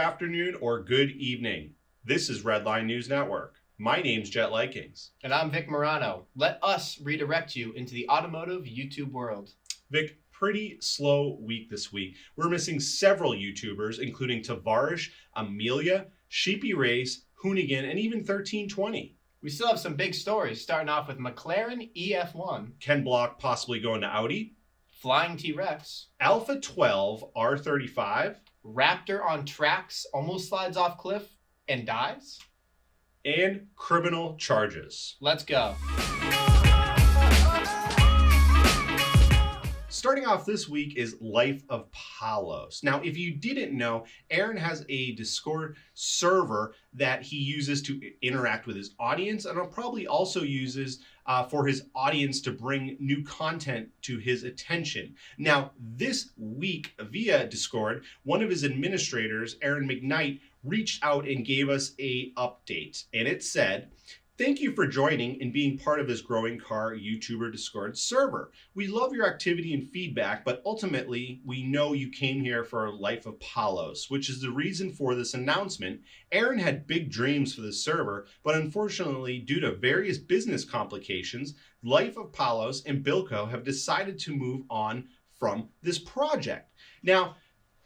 afternoon, or good evening. This is Redline News Network. My name's Jet Likings. And I'm Vic Morano. Let us redirect you into the automotive YouTube world. Vic, pretty slow week this week. We're missing several YouTubers, including Tavarish, Emelia, Sheepy Race, Hoonigan, and even 1320. We still have some big stories, starting off with McLaren EF1, Ken Block possibly going to Audi, Flying T-Rex, Alpha 12 R35, Raptor on tracks, almost slides off cliff and dies, and criminal charges. Let's go. Starting off this week is Life of Palos. Now, if you didn't know, Aaron has a Discord server that he uses to interact with his audience, and probably also uses for his audience to bring new content to his attention. Now, this week via Discord, one of his administrators, Aaron McKnight, reached out and gave us a update, and it said, "Thank you for joining and being part of this growing car YouTuber Discord server. We love your activity and feedback, but ultimately, we know you came here for Life of Palos, which is the reason for this announcement. Aaron had big dreams for this server, but unfortunately, due to various business complications, Life of Palos and Bilko have decided to move on from this project." Now,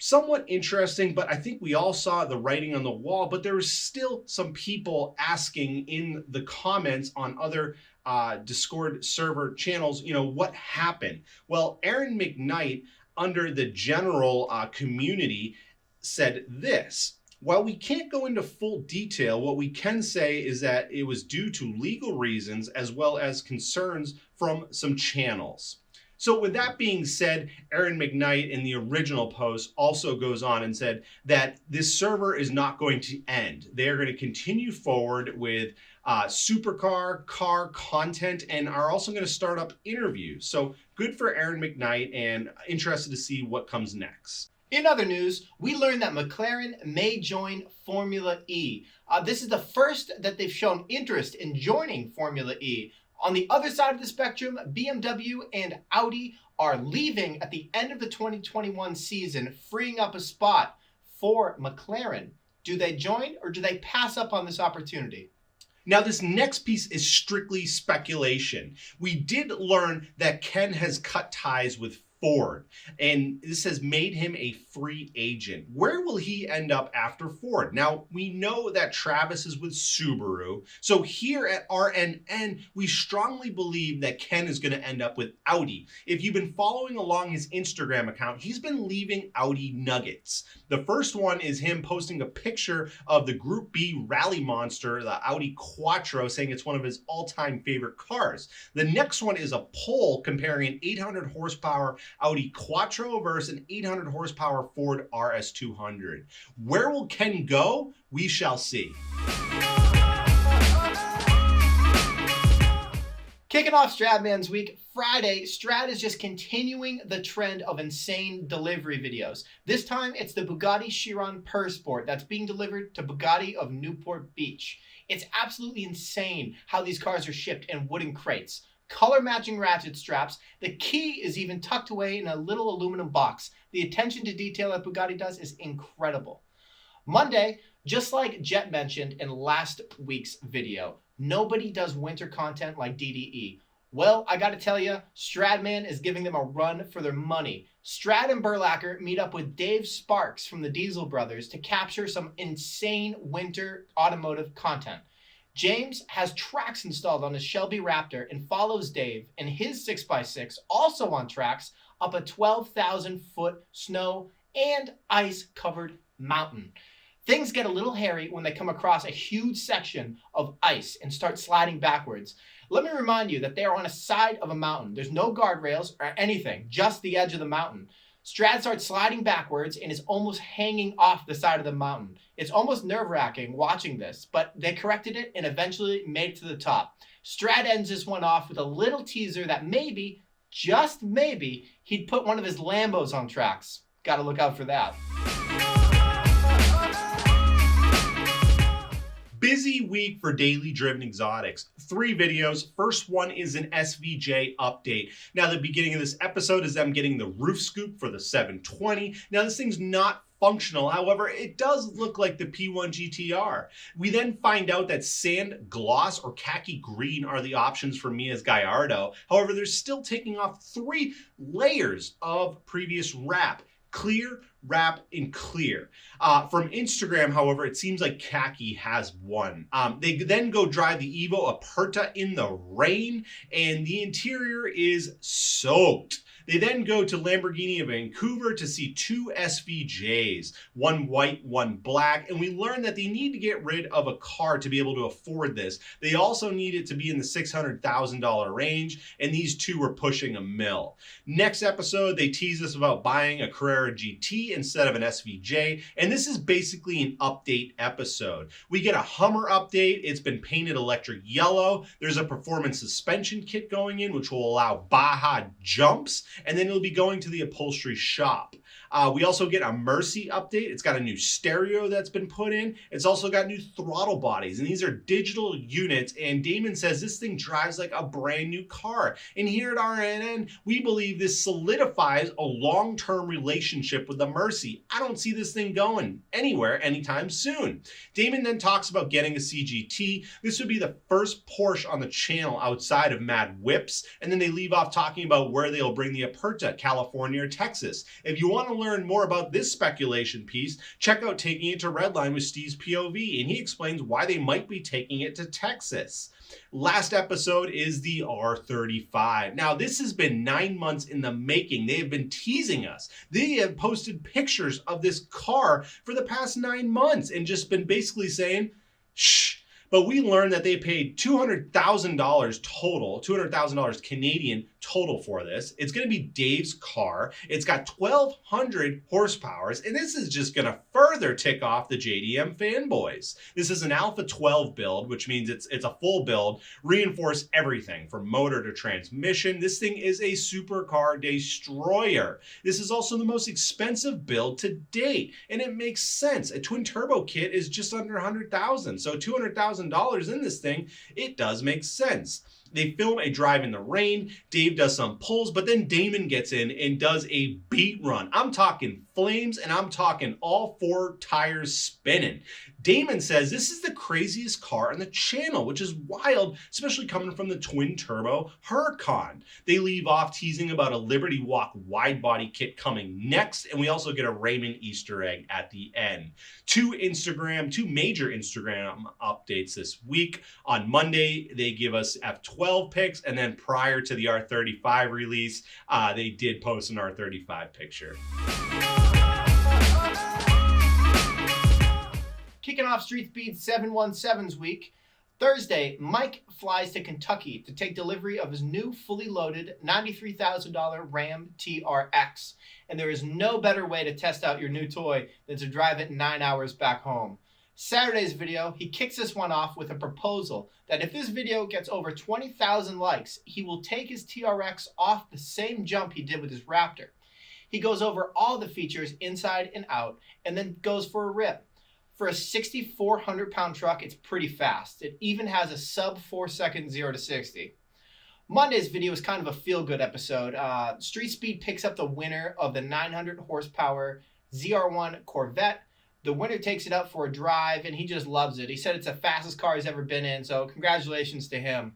somewhat interesting, but I think we all saw the writing on the wall, but there was still some people asking in the comments on other Discord server channels, what happened? Well, Aaron McKnight, under the general community, said this: "While we can't go into full detail, what we can say is that it was due to legal reasons as well as concerns from some channels." So with that being said, Aaron McKnight in the original post also goes on and said that this server is not going to end. They are going to continue forward with supercar, car content, and are also going to start up interviews. So good for Aaron McKnight, and interested to see what comes next. In other news, we learned that McLaren may join Formula E. This is the first that they've shown interest in joining Formula E. On the other side of the spectrum, BMW and Audi are leaving at the end of the 2021 season, freeing up a spot for McLaren. Do they join or do they pass up on this opportunity? Now, this next piece is strictly speculation. We did learn that Ken has cut ties with Ford, and this has made him a free agent. Where will he end up after Ford? Now, we know that Travis is with Subaru, so here at RNN, we strongly believe that Ken is going to end up with Audi. If you've been following along his Instagram account, he's been leaving Audi nuggets. The first one is him posting a picture of the Group B rally monster, the Audi Quattro, saying it's one of his all-time favorite cars. The next one is a poll comparing an 800 horsepower Audi Quattro versus an 800 horsepower Ford RS200. Where will Ken go? We shall see. Kicking off Stradman's week, Friday, Strad is just continuing the trend of insane delivery videos. This time, it's the Bugatti Chiron Per Sport that's being delivered to Bugatti of Newport Beach. It's absolutely insane how these cars are shipped in wooden crates. Color matching ratchet straps. The key is even tucked away in a little aluminum box. The attention to detail that Bugatti does is incredible. Monday, just like Jet mentioned in last week's video, nobody does winter content like DDE. Well, I gotta tell you, Stradman is giving them a run for their money. Strad and Burlacker meet up with Dave Sparks from the Diesel Brothers to capture some insane winter automotive content. James has tracks installed on his Shelby Raptor and follows Dave in his 6x6, also on tracks, up a 12,000-foot snow and ice-covered mountain. Things get a little hairy when they come across a huge section of ice and start sliding backwards. Let me remind you that they are on a side of a mountain. There's no guardrails or anything, just the edge of the mountain. Strad starts sliding backwards and is almost hanging off the side of the mountain. It's almost nerve-wracking watching this, but they corrected it and eventually made it to the top. Strad ends this one off with a little teaser that maybe, just maybe, he'd put one of his Lambos on tracks. Gotta look out for that. Busy week for Daily Driven Exotics. 3 videos. First one is an SVJ update. Now, the beginning of this episode is them getting the roof scoop for the 720. Now, this thing's not functional. However, it does look like the P1 GTR. We then find out that sand gloss or khaki green are the options for Mia's Gallardo. However, they're still taking off 3 layers of previous wrap. Clear, wrap, and clear. From Instagram, however, it seems like khaki has won. They then go drive the Evo Aperta in the rain, and the interior is soaked. They then go to Lamborghini of Vancouver to see 2 SVJs, one white, one black, and we learn that they need to get rid of a car to be able to afford this. They also need it to be in the $600,000 range, and these 2 were pushing $1 million. Next episode, they tease us about buying a Carrera GT instead of an SVJ, and this is basically an update episode. We get a Hummer update. It's been painted electric yellow. There's a performance suspension kit going in, which will allow Baja jumps, and then it'll be going to the upholstery shop. We also get a Mercy update. It's got a new stereo that's been put in. It's also got new throttle bodies, and these are digital units, and Damon says this thing drives like a brand new car. And here at RNN, we believe this solidifies a long-term relationship with the Mercy. I don't see this thing going anywhere anytime soon. Damon then talks about getting a CGT. This would be the first Porsche on the channel outside of Mad Whips, and then they leave off talking about where they'll bring the Aperta, California or Texas. If you want to learn more about this speculation piece, check out Taking It to Redline with Steve's POV, and he explains why they might be taking it to Texas. Last episode is the R35. Now, this has been 9 months in the making. They have been teasing us. They have posted pictures of this car for the past 9 months and just been basically saying, shh. But we learned that they paid $200,000 total, $200,000 Canadian total for this. It's going to be Dave's car. It's got 1,200 horsepower, and this is just going to further tick off the JDM fanboys. This is an Alpha 12 build, which means it's a full build, reinforce everything from motor to transmission. This thing is a supercar destroyer. This is also the most expensive build to date, and it makes sense. A twin turbo kit is just under $100,000, so $200,000 in this thing, it does make sense. They film a drive in the rain. Dave does some pulls, but then Damon gets in and does a beat run. I'm talking flames, and I'm talking all 4 tires spinning. Damon says this is the craziest car on the channel, which is wild, especially coming from the twin turbo Huracan. They leave off teasing about a Liberty Walk wide body kit coming next, and we also get a Raymond Easter egg at the end. 2 major Instagram updates this week. On Monday, they give us F12 pics, and then prior to the R35 release, they did post an R35 picture. Kicking off Street Speed 717's week, Thursday, Mike flies to Kentucky to take delivery of his new fully loaded $93,000 Ram TRX. And there is no better way to test out your new toy than to drive it 9 hours back home. Saturday's video, he kicks this one off with a proposal that if this video gets over 20,000 likes, he will take his TRX off the same jump he did with his Raptor. He goes over all the features inside and out, and then goes for a rip. For a 6,400-pound truck, it's pretty fast. It even has a sub 4-second 0 to 60. Monday's video is kind of a feel-good episode. Street Speed picks up the winner of the 900-horsepower ZR1 Corvette. The winner takes it out for a drive, and he just loves it. He said it's the fastest car he's ever been in, so congratulations to him.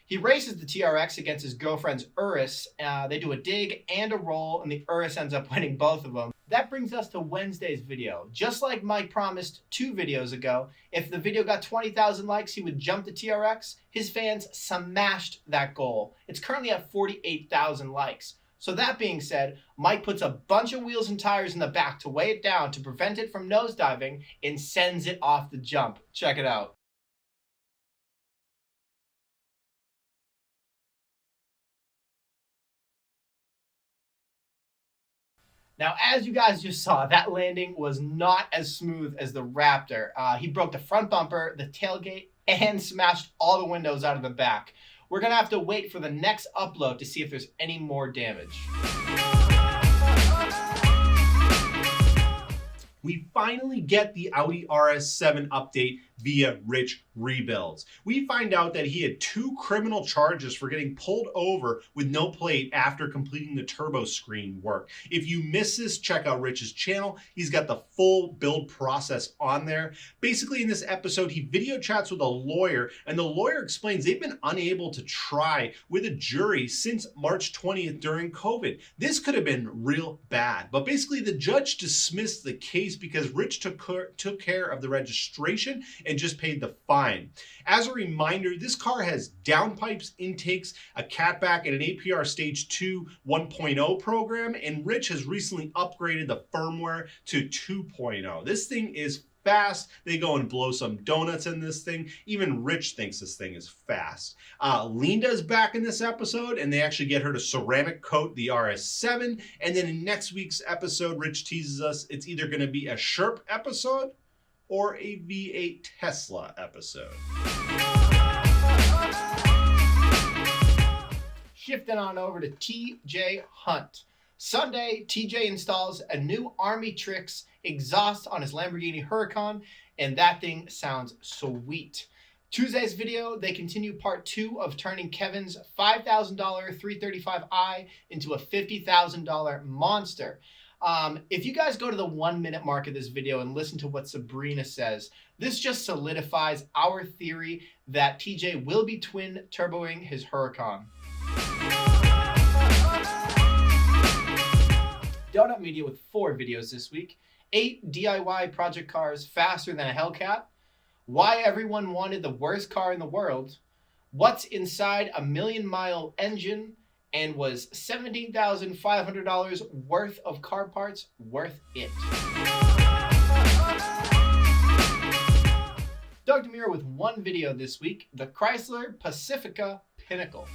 He races the TRX against his girlfriend's Urus. They do a dig and a roll, and the Urus ends up winning both of them. That brings us to Wednesday's video. Just like Mike promised 2 videos ago, if the video got 20,000 likes, he would jump the TRX. His fans smashed that goal. It's currently at 48,000 likes. So that being said, Mike puts a bunch of wheels and tires in the back to weigh it down to prevent it from nosediving and sends it off the jump. Check it out. Now, as you guys just saw, that landing was not as smooth as the Raptor. He broke the front bumper, the tailgate, and smashed all the windows out of the back. We're going to have to wait for the next upload to see if there's any more damage. We finally get the Audi RS7 update via Rich rebuilds. We find out that he had 2 criminal charges for getting pulled over with no plate after completing the turbo screen work. If you miss this, check out Rich's channel. He's got the full build process on there. Basically, in this episode, he video chats with a lawyer, and the lawyer explains they've been unable to try with a jury since March 20th during COVID. This could have been real bad, but basically the judge dismissed the case because Rich took care of the registration and just paid the fine. As a reminder, this car has downpipes, intakes, a catback, and an APR Stage 2 1.0 program, and Rich has recently upgraded the firmware to 2.0. This thing is fast. They go and blow some donuts in this thing. Even Rich thinks this thing is fast. Linda's back in this episode, and they actually get her to ceramic coat the RS7. And then in next week's episode, Rich teases us it's either going to be a Sherp episode or a V8 Tesla episode. Shifting on over to TJ Hunt. Sunday, TJ installs a new Army Tricks exhaust on his Lamborghini Huracan, and that thing sounds sweet. Tuesday's video, they continue part 2 of turning Kevin's $5,000 335i into a $50,000 monster. If you guys go to the 1 minute mark of this video and listen to what Sabrina says, this just solidifies our theory that TJ will be twin turboing his Huracan. Donut Media with 4 videos this week. 8 DIY project cars faster than a Hellcat. Why everyone wanted the worst car in the world. What's inside a 1,000,000-mile engine. And was $17,500 worth of car parts worth it? Doug Demuro with 1 video this week. The Chrysler Pacifica Pinnacle.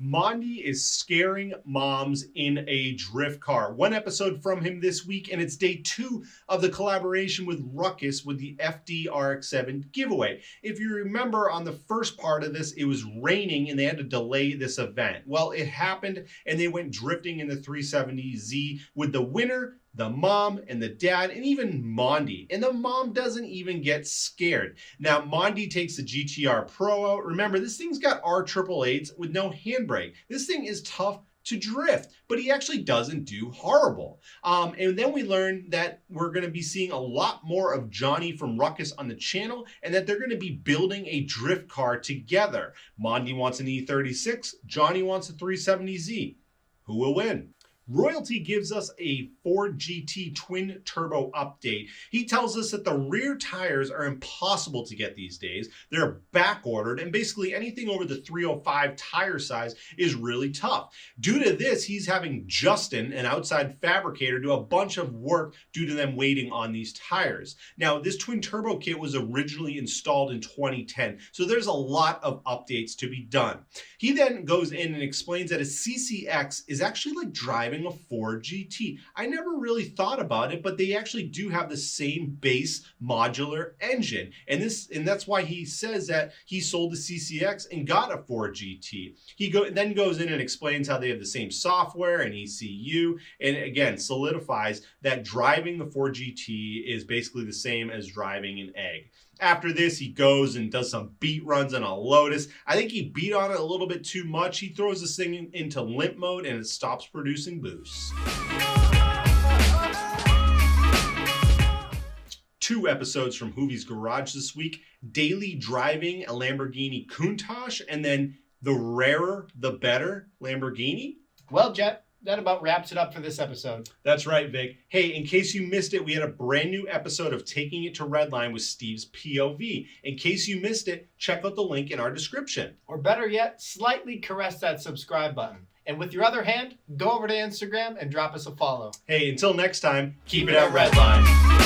Mondi is scaring moms in a drift car. 1 episode from him this week, and it's day 2 of the collaboration with Ruckus with the FD-RX-7 giveaway. If you remember on the first part of this, it was raining and they had to delay this event. Well, it happened and they went drifting in the 370Z with the winner, the mom, and the dad, and even Mondi. And the mom doesn't even get scared. Now, Mondi takes the GTR Pro out. Remember, this thing's got R888s with no handbrake. This thing is tough to drift, but he actually doesn't do horrible. And then we learn that we're going to be seeing a lot more of Johnny from Ruckus on the channel, and that they're going to be building a drift car together. Mondi wants an E36, Johnny wants a 370Z. Who will win? Royalty gives us a Ford GT twin turbo update. He tells us that the rear tires are impossible to get these days. They're back ordered, and basically anything over the 305 tire size is really tough. Due to this, he's having Justin, an outside fabricator, do a bunch of work due to them waiting on these tires. Now, this twin turbo kit was originally installed in 2010, so there's a lot of updates to be done. He then goes in and explains that a CCX is actually like driving a Ford GT. I never really thought about it, but they actually do have the same base modular engine. And that's why he says that he sold the CCX and got a Ford GT. He then goes in and explains how they have the same software and ECU, and again solidifies that driving the Ford GT is basically the same as driving an egg. After this, he goes and does some beat runs on a Lotus. I think he beat on it a little bit too much. He throws this thing into limp mode and it stops producing boosts. 2 episodes from Hoovies Garage this week. Daily driving a Lamborghini Countach, and then the rarer, the better Lamborghini. Well, Jet, that about wraps it up for this episode. That's right, Vic. Hey, in case you missed it, we had a brand new episode of Taking It to Redline with Steve's POV. In case you missed it, check out the link in our description. Or better yet, slightly caress that subscribe button. And with your other hand, go over to Instagram and drop us a follow. Hey, until next time, keep it at Redline.